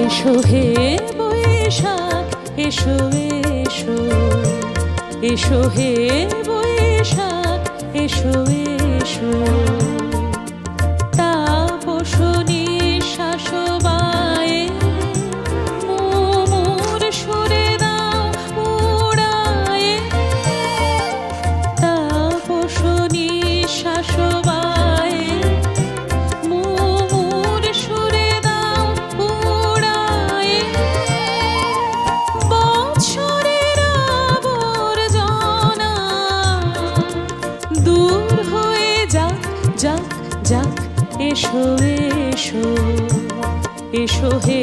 এসো হে বৈশাখ এসো এসো, এসো হে বৈশাখ এসো এসো। তাপস নিঃশ্বাস বায়ে মোর সুরে দাও উড়ায়ে। তাপস নিঃশ্বাস বায়ে মোর সুরে দাও উড়ায়ে। বৎসরের আবর্জনা দূর হয়ে যাক যাক যাক। এসো এসো, এসো হে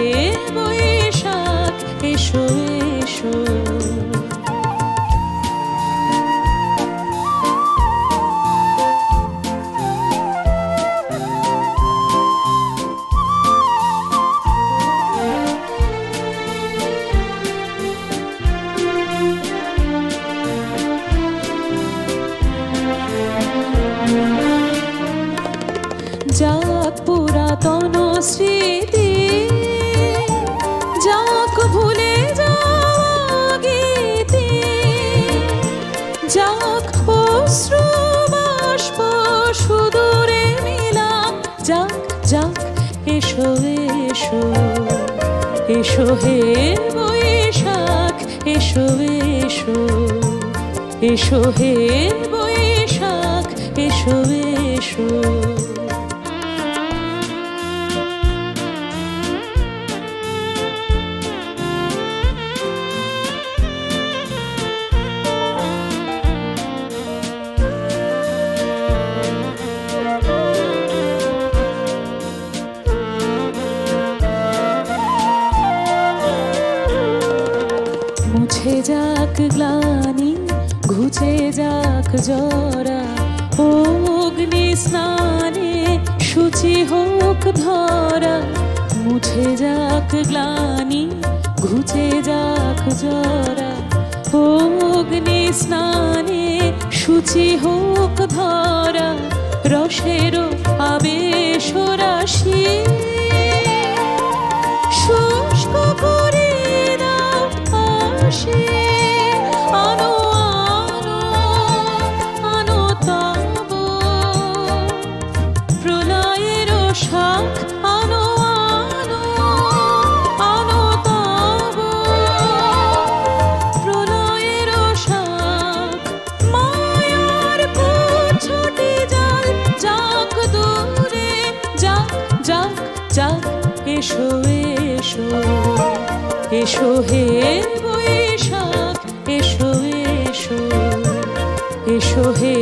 বৈশাখ এসো এসো। যাক পুরাতন স্মৃতি, যাক ভুলে যাওয়া গীতি, যাক অশ্রু বাষ্প সুদূরে মিলাপ। যাক যাক এসো এসো, এসো হে বৈশাখ এসো এসো, এসো হে বৈশাখ এসো এসো। মুছে যাক গ্লানি ঘুচে যাক জরা, অগ্নি স্নানে শুচি হোক ধরা। মুছে যাক গ্লানি ঘুচে যাক জরা, অগ্নি স্নানে শুচি হোক ধরা। রসের আবেশ রাশি শুষ্ক করে দাও আসি। আনো আনো আনো তব প্রলয়ের শাখ। আনো আনো আনো তব প্রলয়ের শাখ। মায়ার কুচ্ছটি জাল যাক দূরে যাক যাক যাক। এসো এসো, এসো হে বৈশাখ এসো এসো, এসো হে